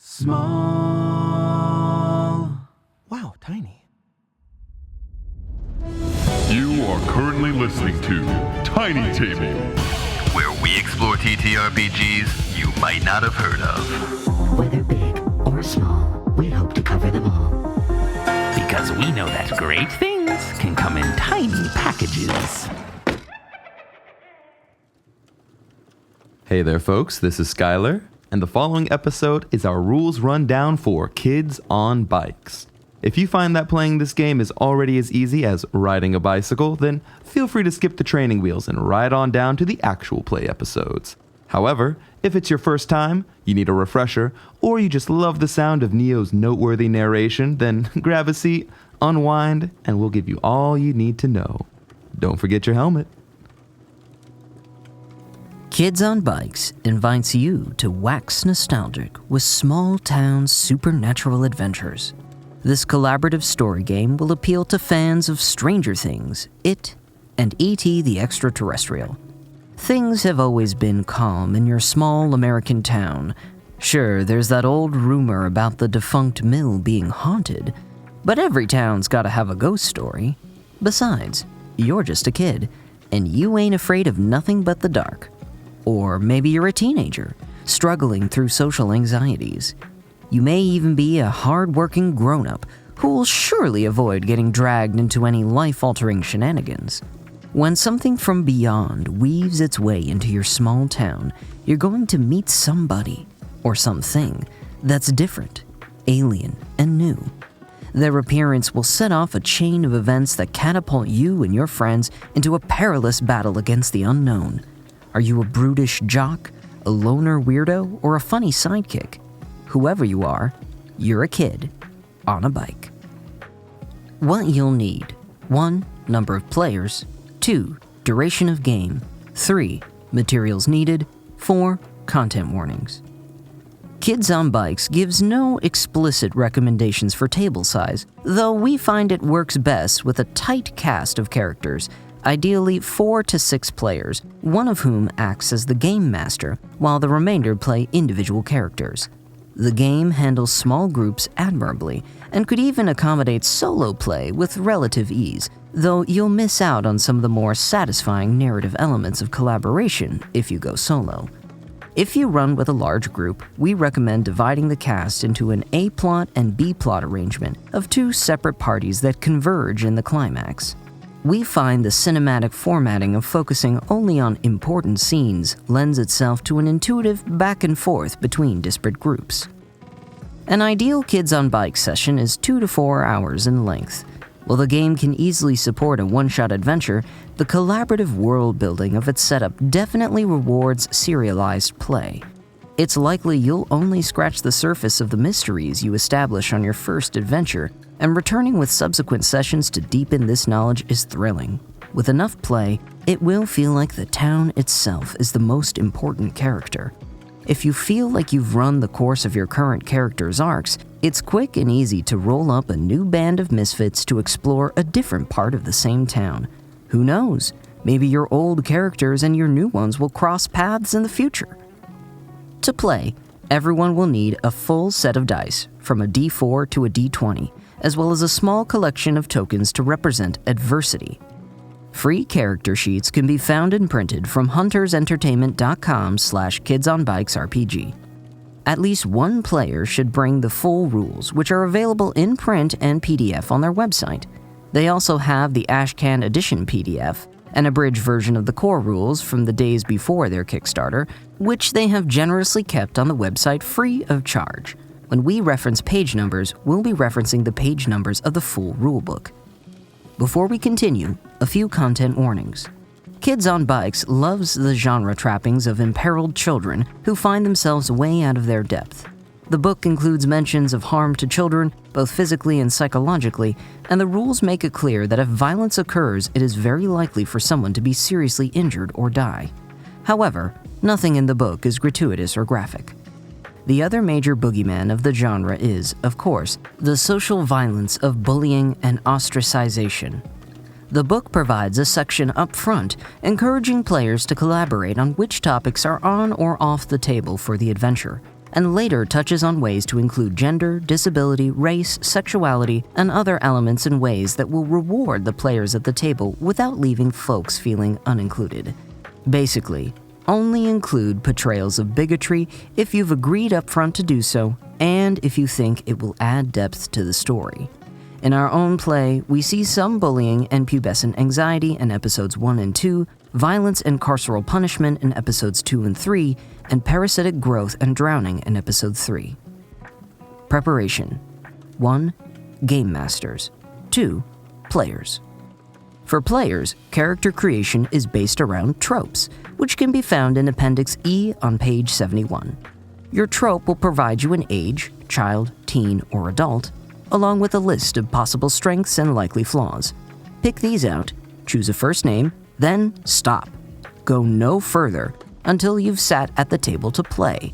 Small. Wow, tiny. You are currently listening to Tiny Table, where we explore TTRPGs you might not have heard of. Whether big or small, we hope to cover them all. Because we know that great things can come in tiny packages. Hey there, folks. This is Skylar, and the following episode is our rules rundown for Kids on Bikes. If you find that playing this game is already as easy as riding a bicycle, then feel free to skip the training wheels and ride on down to the actual play episodes. However, if it's your first time, you need a refresher, or you just love the sound of Neo's noteworthy narration, then grab a seat, unwind, and we'll give you all you need to know. Don't forget your helmet. Kids on Bikes invites you to wax nostalgic with small-town supernatural adventures. This collaborative story game will appeal to fans of Stranger Things, It, and E.T. the Extraterrestrial. Things have always been calm in your small American town. Sure, there's that old rumor about the defunct mill being haunted, but every town's gotta have a ghost story. Besides, you're just a kid, and you ain't afraid of nothing but the dark. Or maybe you're a teenager, struggling through social anxieties. You may even be a hard-working grown-up who will surely avoid getting dragged into any life-altering shenanigans. When something from beyond weaves its way into your small town, you're going to meet somebody, or something, that's different, alien, and new. Their appearance will set off a chain of events that catapult you and your friends into a perilous battle against the unknown. Are you a brutish jock, a loner weirdo, or a funny sidekick? Whoever you are, you're a kid on a bike. What you'll need: 1. Number of players. 2. Duration of game. 3. Materials needed. 4. Content warnings. Kids on Bikes gives no explicit recommendations for table size, though we find it works best with a tight cast of characters, ideally 4 to 6 players, one of whom acts as the game master, while the remainder play individual characters. The game handles small groups admirably, and could even accommodate solo play with relative ease, though you'll miss out on some of the more satisfying narrative elements of collaboration if you go solo. If you run with a large group, we recommend dividing the cast into an A-plot and B-plot arrangement of 2 separate parties that converge in the climax. We find the cinematic formatting of focusing only on important scenes lends itself to an intuitive back and forth between disparate groups. An ideal Kids on Bikes session is 2 to 4 hours in length. While the game can easily support a one-shot adventure, the collaborative world building of its setup definitely rewards serialized play. It's likely you'll only scratch the surface of the mysteries you establish on your first adventure, and returning with subsequent sessions to deepen this knowledge is thrilling. With enough play, it will feel like the town itself is the most important character. If you feel like you've run the course of your current character's arcs, it's quick and easy to roll up a new band of misfits to explore a different part of the same town. Who knows? Maybe your old characters and your new ones will cross paths in the future. To play, everyone will need a full set of dice, from a D4 to a D20, as well as a small collection of tokens to represent adversity. Free character sheets can be found and printed from huntersentertainment.com/kidsonbikesrpg. At least one player should bring the full rules, which are available in print and PDF on their website. They also have the Ashcan Edition PDF, an abridged version of the core rules from the days before their Kickstarter, which they have generously kept on the website free of charge. When we reference page numbers, we'll be referencing the page numbers of the full rulebook. Before we continue, a few content warnings. Kids on Bikes loves the genre trappings of imperiled children who find themselves way out of their depth. The book includes mentions of harm to children, both physically and psychologically, and the rules make it clear that if violence occurs, it is very likely for someone to be seriously injured or die. However, nothing in the book is gratuitous or graphic. The other major boogeyman of the genre is, of course, the social violence of bullying and ostracization. The book provides a section up front encouraging players to collaborate on which topics are on or off the table for the adventure, and later touches on ways to include gender, disability, race, sexuality, and other elements in ways that will reward the players at the table without leaving folks feeling unincluded. Basically, only include portrayals of bigotry if you've agreed upfront to do so, and if you think it will add depth to the story. In our own play, we see some bullying and pubescent anxiety in episodes 1 and 2, violence and carceral punishment in episodes 2 and 3, and parasitic growth and drowning in episode 3. Preparation. 1. Game Masters. 2. Players. For players, character creation is based around tropes, which can be found in Appendix E on page 71. Your trope will provide you an age, child, teen, or adult, along with a list of possible strengths and likely flaws. Pick these out, choose a first name, then stop. Go no further until you've sat at the table to play.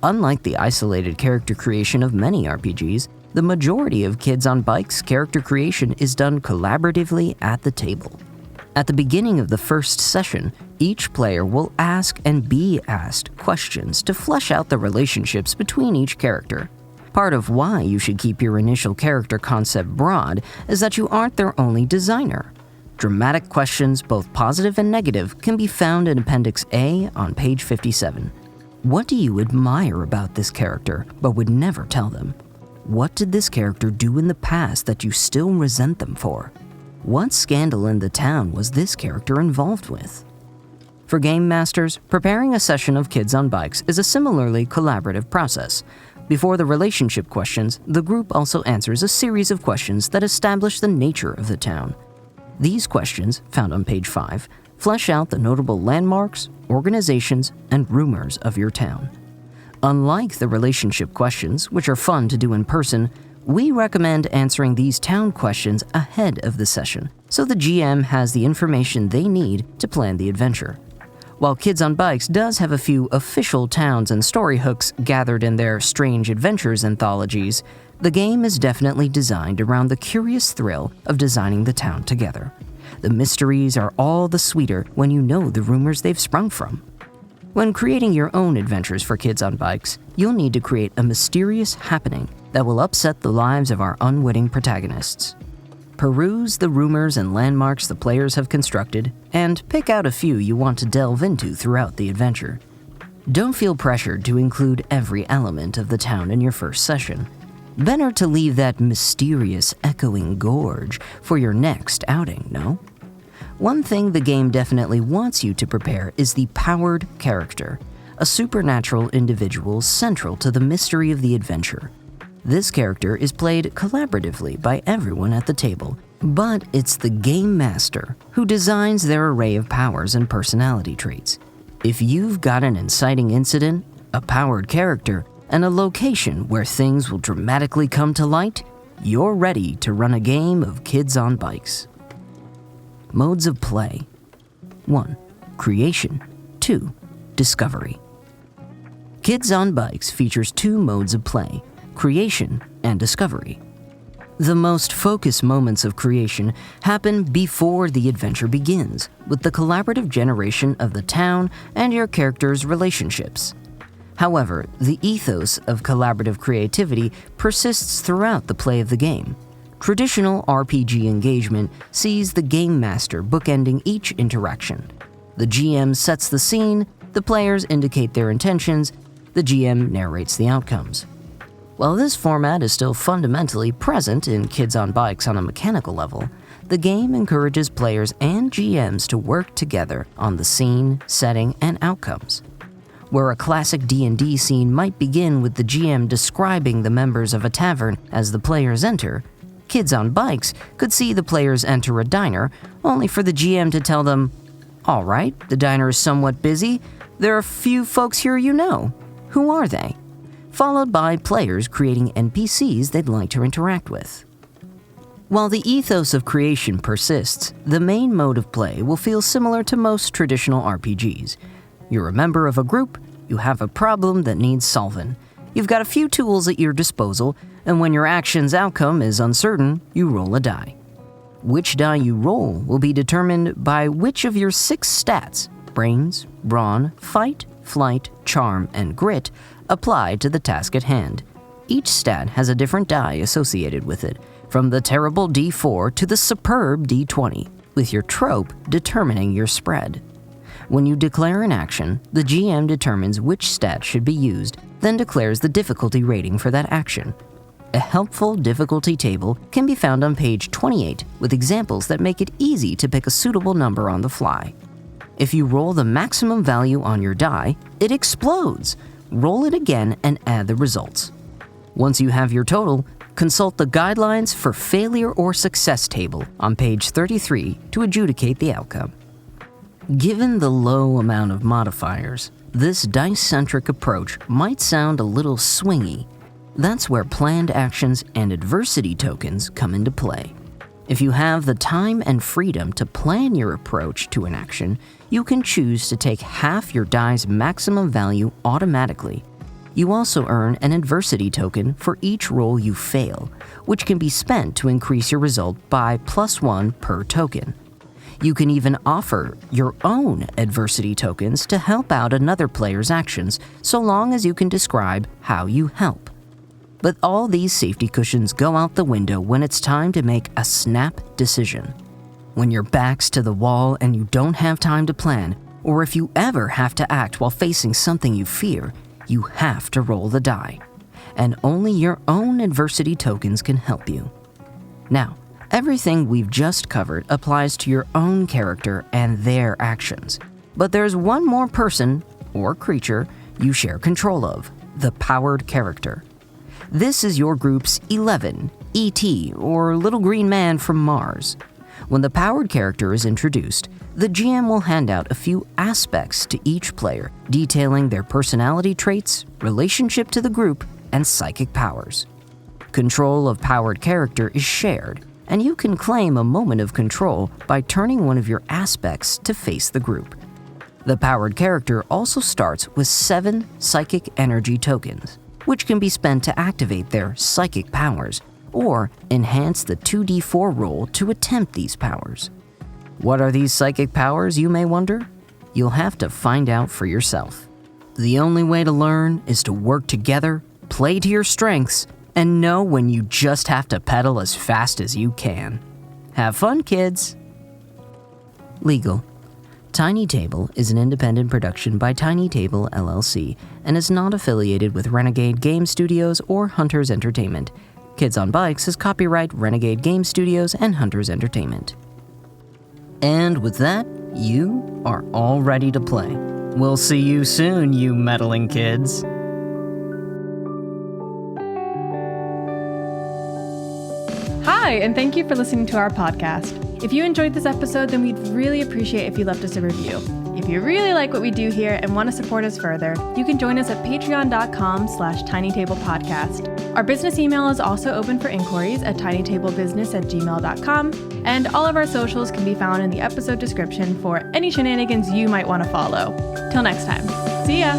Unlike the isolated character creation of many RPGs, the majority of Kids on Bikes character creation is done collaboratively at the table. At the beginning of the first session, each player will ask and be asked questions to flesh out the relationships between each character. Part of why you should keep your initial character concept broad is that you aren't their only designer. Dramatic questions, both positive and negative, can be found in Appendix A on page 57. What do you admire about this character but would never tell them? What did this character do in the past that you still resent them for? What scandal in the town was this character involved with? For Game Masters, preparing a session of Kids on Bikes is a similarly collaborative process. Before the relationship questions, the group also answers a series of questions that establish the nature of the town. These questions, found on page 5, flesh out the notable landmarks, organizations, and rumors of your town. Unlike the relationship questions, which are fun to do in person, we recommend answering these town questions ahead of the session, so the GM has the information they need to plan the adventure. While Kids on Bikes does have a few official towns and story hooks gathered in their Strange Adventures anthologies, the game is definitely designed around the curious thrill of designing the town together. The mysteries are all the sweeter when you know the rumors they've sprung from. When creating your own adventures for Kids on Bikes, you'll need to create a mysterious happening that will upset the lives of our unwitting protagonists. Peruse the rumors and landmarks the players have constructed, and pick out a few you want to delve into throughout the adventure. Don't feel pressured to include every element of the town in your first session. Better to leave that mysterious, echoing gorge for your next outing, no? One thing the game definitely wants you to prepare is the powered character, a supernatural individual central to the mystery of the adventure. This character is played collaboratively by everyone at the table, but it's the game master who designs their array of powers and personality traits. If you've got an inciting incident, a powered character, and a location where things will dramatically come to light, you're ready to run a game of Kids on Bikes. Modes of play. 1. Creation. 2. Discovery. Kids on Bikes features 2 modes of play, creation and discovery. The most focused moments of creation happen before the adventure begins, with the collaborative generation of the town and your characters' relationships. However, the ethos of collaborative creativity persists throughout the play of the game. Traditional RPG engagement sees the game master bookending each interaction. The GM sets the scene, the players indicate their intentions, the GM narrates the outcomes. While this format is still fundamentally present in Kids on Bikes on a mechanical level, the game encourages players and GMs to work together on the scene, setting, and outcomes. Where a classic D&D scene might begin with the GM describing the members of a tavern as the players enter, Kids on Bikes could see the players enter a diner, only for the GM to tell them, "All right, the diner is somewhat busy. There are a few folks here you know. Who are they?" Followed by players creating NPCs they'd like to interact with. While the ethos of creation persists, the main mode of play will feel similar to most traditional RPGs. You're a member of a group, you have a problem that needs solving. You've got a few tools at your disposal, and when your action's outcome is uncertain, you roll a die. Which die you roll will be determined by which of your 6 stats, brains, brawn, fight, flight, charm, and grit, apply to the task at hand. Each stat has a different die associated with it, from the terrible D4 to the superb D20, with your trope determining your spread. When you declare an action, the GM determines which stat should be used, then declares the difficulty rating for that action. A helpful difficulty table can be found on page 28 with examples that make it easy to pick a suitable number on the fly. If you roll the maximum value on your die, it explodes. Roll it again and add the results. Once you have your total, consult the Guidelines for Failure or Success table on page 33 to adjudicate the outcome. Given the low amount of modifiers, this dice-centric approach might sound a little swingy. That's where planned actions and adversity tokens come into play. If you have the time and freedom to plan your approach to an action, you can choose to take half your die's maximum value automatically. You also earn an adversity token for each roll you fail, which can be spent to increase your result by +1 per token. You can even offer your own adversity tokens to help out another player's actions, so long as you can describe how you help. But all these safety cushions go out the window when it's time to make a snap decision. When your back's to the wall and you don't have time to plan, or if you ever have to act while facing something you fear, you have to roll the die. And only your own adversity tokens can help you. Now, everything we've just covered applies to your own character and their actions. But there's one more person, or creature, you share control of, the powered character. This is your group's 11, ET, or Little Green Man from Mars. When the powered character is introduced, the GM will hand out a few aspects to each player, detailing their personality traits, relationship to the group, and psychic powers. Control of powered character is shared, and you can claim a moment of control by turning one of your aspects to face the group. The powered character also starts with 7 psychic energy tokens, which can be spent to activate their psychic powers, or enhance the 2d4 roll to attempt these powers. What are these psychic powers, you may wonder? You'll have to find out for yourself. The only way to learn is to work together, play to your strengths, and know when you just have to pedal as fast as you can. Have fun, kids! Legal. Tiny Table is an independent production by Tiny Table LLC and is not affiliated with Renegade Game Studios or Hunters Entertainment. Kids on Bikes is copyright Renegade Game Studios and Hunters Entertainment. And with that, you are all ready to play. We'll see you soon, you meddling kids. Hi, and thank you for listening to our podcast. If you enjoyed this episode, then we'd really appreciate if you left us a review. If you really like what we do here and want to support us further, you can join us at patreon.com/tinytablepodcast. Our business email is also open for inquiries at tinytablebusiness@gmail.com, and all of our socials can be found in the episode description for any shenanigans you might want to follow. Till next time, see ya!